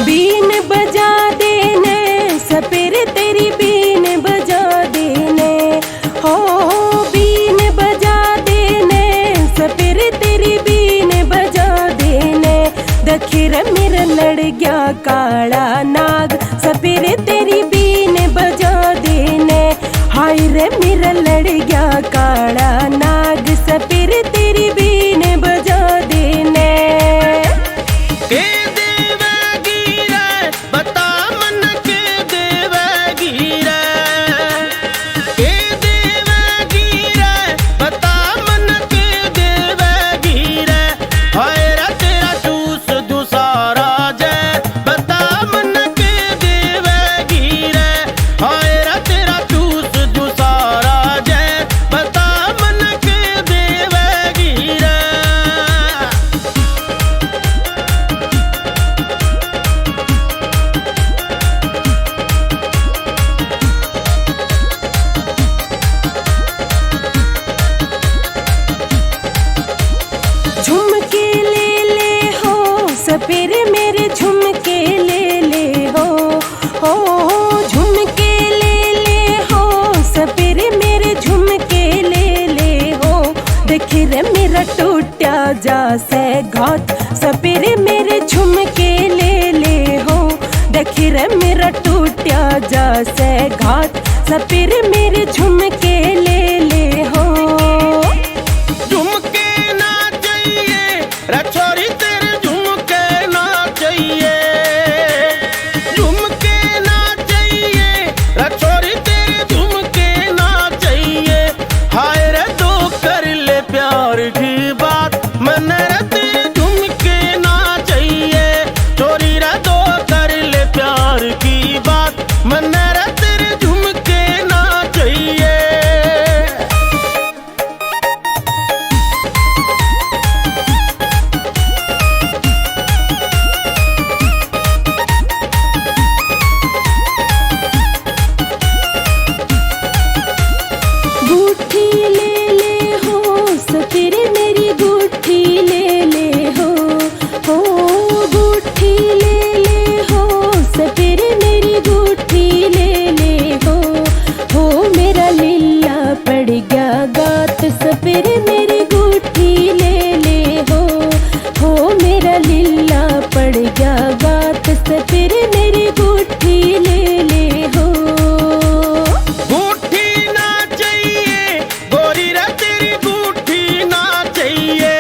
Been बजा देने सपेर तेरी बीन बजा देने हो, बीन बजा देने सपेर तेरी बीन बजा देने। दखिर मेरा लड़ गया काला नाग सपेर तेरी बीन बजा देने। हाय रे मेरा लड़ गया काला नाग सपेर तेरी बीन बजा देने। सपेर मेरे झुमके ले ले हो झुमके ले हो सपेर मेरे झुमके ले हो। देखिर मेरा टूटा जा से घात सपेर मेरे झुमके ले हो। देखिर मेरा टूटा जा से घात सपेर मेरे झुमके ले हो। झुमके ना चाहिए रछोरी सपेर मेरी गुठी ले हो मेरा लीला पड़ गया गात सपेर मेरी गुठी ले हो। गुठी ना चाहिए गोरी रे तेरी गुठी ना चाहिए।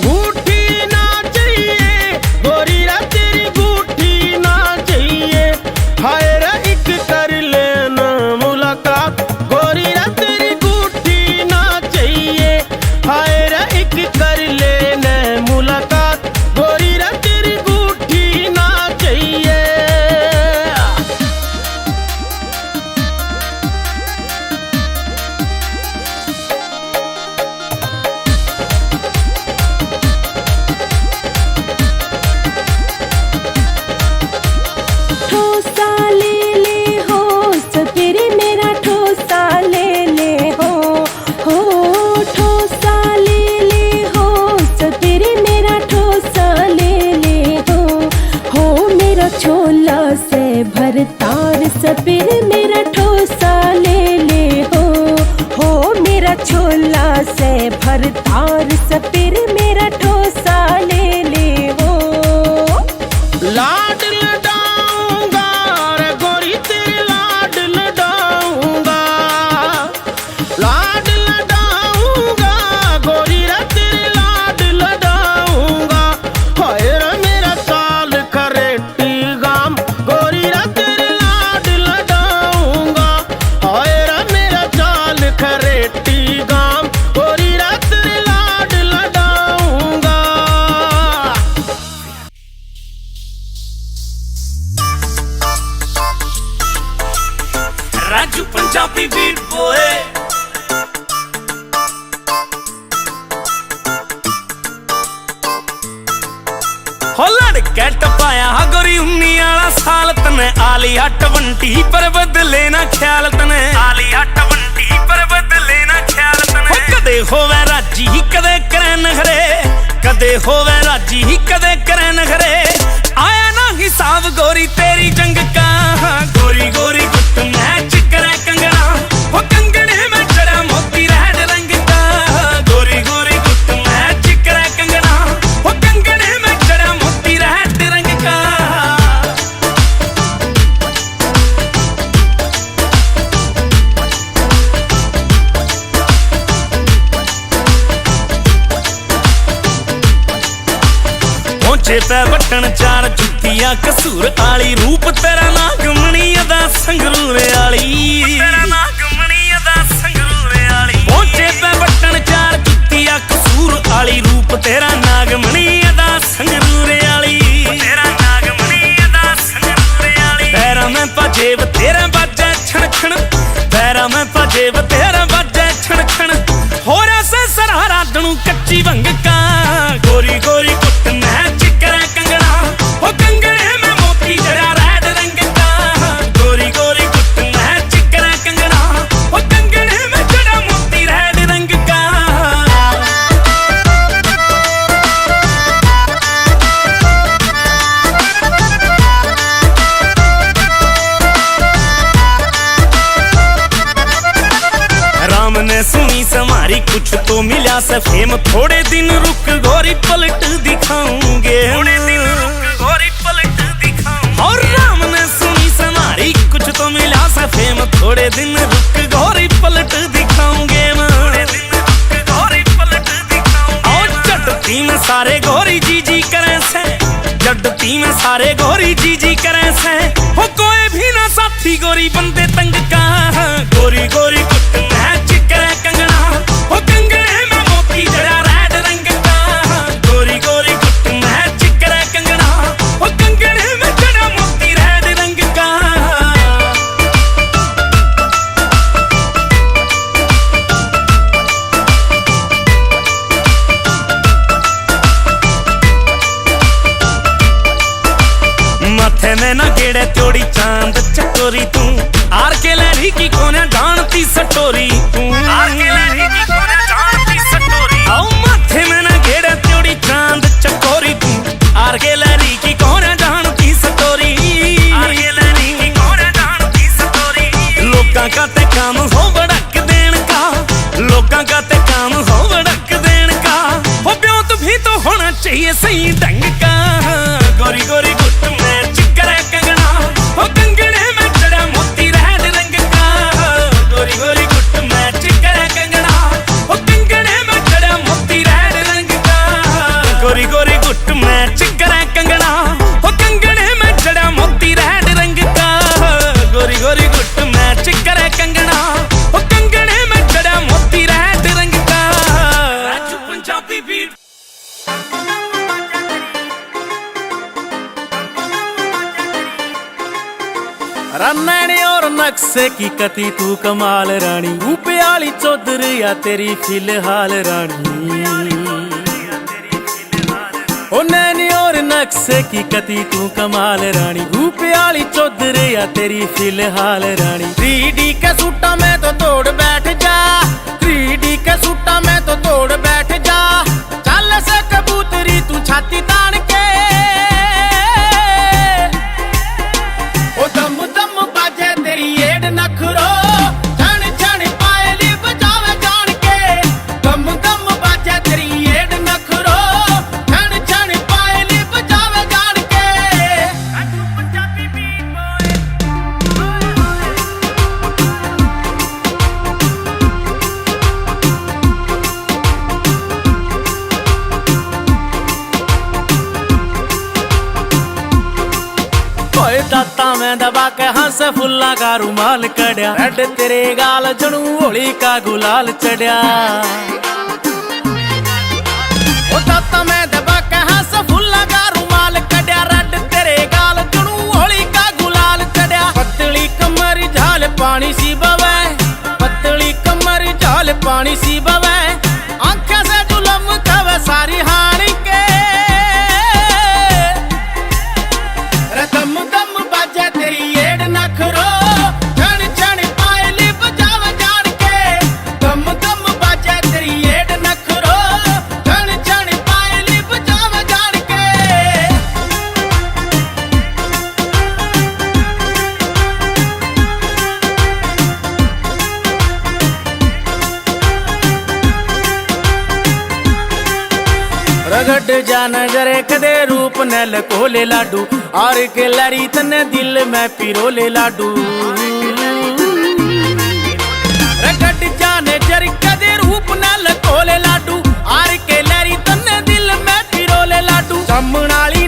गुठी ना चाहिए गोरी रे तेरी गुठी ना चाहिए। हाय रे एक कर लेना मुलाकात गोरी रे तेरी हाय रे एक कर लेने मुलाकात गोरी रे तेरी गुठी ना चाहिए। ठोसा ले हो सपेर मेरा ठोसा ले हो ठोसा ले हो सपेर मेरा ठोसा ले हो मेरा छोला से भरतार सपेर मेरा ठोसा ले हो मेरा छोला से भरतार सपेर मेरा ठोसा ले हो। लाड लडाऊंगा रे गोरी तेरे लाड लडाऊंगा। लाड लडाऊंगा गोरी रे तेरे लाड लडाऊंगा। हाय रे मेरा चाल खरेटी गाम गोरी रे तेरे लाड लडाऊंगा। हाय रे मेरा चाल खरेटी गाम गोरी रे तेरे लाड लडाऊंगा। राजू पंजाबी बीट बॉय हो लड़के टपाया गोरी 19 वाला साल तने आलिया 20 पर बदले ना ख्याल तने आलिया 20 पर बदले ना ख्याल तने। कदे होवे राजी कदे करे नखरे कदे होवे राजी कदे करे नखरे आया ਪਹੁੰਚੇ ਪੈ ਬਟਣ ਚਾਰ ਜੁੱਤੀਆਂ ਕਸੂਰ ਆਲੀ ਰੂਪ ਤੇਰਾ ਨਾਗਮਣੀ ਅਦਾ ਸੰਗਰੂਰ ਆਲੀ ਤੇਰਾ ਨਾਗਮਣੀ ਅਦਾ ਸੰਗਰੂਰ ਆਲੀ ਪਹੁੰਚੇ ਪੈ ਬਟਣ ਚਾਰ ਜੁੱਤੀਆਂ ਕਸੂਰ ਆਲੀ ਰੂਪ ਤੇਰਾ ਨਾਗਮਣੀ ਅਦਾ ਸੰਗਰੂਰ ਆਲੀ ਤੇਰਾ ਨਾਗਮਣੀ ਅਦਾ ਸੰਗਰੂਰ ਆਲੀ ਪੈਰਾਂ ਮੈਂ ਭਜੇਵ ਤੇਰਾ ਬਾਜੇ ਛਣ ਛਣ ਪੈਰਾਂ ਮੈਂ ਭਜੇਵ ਤੇਰਾ ਬਾਜੇ ਛਣ ਛਣ ਹੋਰਾ ਸੇ ਸਰਹਰਾ ਦਣੂ ਕੱਚੀ ਵੰਗਕਾ ਗੋਰੀ ਗੋਰੀ ਕੁੱਟ ਮੈਂ ਚਿਕਰਾ ਕੰਗਣਾ ਹੋ ਕੰਗਣੇ ਮੈਂ ਮੋਤੀ ਜੜਾ ਰੈਡ ਰੰਗ ਦਾ ਗੋਰੀ ਗੋਰੀ ਕੁੱਟ ਮੈਂ ਚਿਕਰਾ ਕੰਗਣਾ ਹੋ ਕੰਗਣੇ ਮੈਂ ਜੜਾ ਮੋਤੀ ਰੈਡ ਰੰਗ ਦਾ राम ने सुनी समारी कुछ तो मिला से फेम थोड़े दिन रुक गोरी पलट दिखाऊंगे थोड़े दिन रुक गोरी पलट दिखाऊंगे और राम ने सुनी समारी कुछ तो मिला से फेम थोड़े दिन रुक गोरी पलट दिखाऊंगे थोड़े दिन रुक गोरी पलट दिखाऊंगे और चटती में सारे गोरी जी जी करें से जडती में सारे गोरी जी जी करें से हो कोई भी ना साथी गोरी बंदे तंग का गोरी गोरी कुट मैं चिकरा कंगना हो कंगने में मोती जड़ा रैड रंग का गोरी गोरी कुट मैं चिकरा कंगना हो कंगने में जड़ा मोती रैड रंग का माथे में ना गेड़े त्योड़ी चांद चकोरी तू आर के लहरी की कोने जानती सटोरी तू आर के लहरी की कोने जानती सटोरी आओ माथे में ना गेड़े त्योड़ी चांद चकोरी तू आर के लहरी की कोने जानती सटोरी आर के लहरी की कोने जानती सटोरी लोकां का ते काम हो भड़क देन का लोकां का ते काम हो भड़क देन का हो ब्योत भी तो होना चाहिए सही ढंग का गोरी गोरी गुट में चिकरा कंगना हो कंगने में जड़ा मोती रैड रंग का गोरी गोरी गुट में चिकरा कंगना हो कंगने में जड़ा मोती रैड रंग का गोरी गोरी गुट में चिकरा कंगना हो कंगने में जड़ा मोती रैड रंग का गोरी गोरी गुट में चिकरा कंगना हो कंगने में जड़ा मोती रैड रंग का राजू पंजाबी बीट रन्नैने और नक्शे की कती तू कमाल रानी रूप आली चौधर या तेरी फिलहाल रानी ओ नैनी और नक्शे की कती तू कमाल रानी रूप आली चौधर या तेरी फिलहाल रानी 3D के सूटा में तो तोड़ बैठ जा 3D के सूटा में तो तोड़ बैठ जा चल से कबूतरी तू छाती तान के ओ दम दम बाजे तेरी एड नखरो छण छण पायली बजावे जान के दम दम बाजे तेरी एड नखरो छण छण पायली बजावे जान के राजू पंजाबी बीट बॉय दाता मैं दबा के हंस फुल्ला का रुमाल कड़िया रेड तेरे गाल जणू होली का गुलाल चढ़िया ओ दाता मैं दबा के हंस फुल्ला का रुमाल कड़िया रेड तेरे गाल जणू होली का गुलाल चढ़िया पतली कमर झाल पानी सी बवे पतली कमर झाल पानी सी बवे आंखें से जुलम कवे सारी हानी के दम दम बाजे तेरी एड नखरो छण छण पायली बजावे जान के दम दम बाजे तेरी एड नखरो छण छण पायली बजावे जान के रगड़ जा नजरे कदे रूप नल कोले लाडू और के लरी तने दिल में पिरोले लाडू रगड़ जा नजर कदे रूप नल कोले लाडू और के लरी तने दिल में पिरोले लाडू जमनाली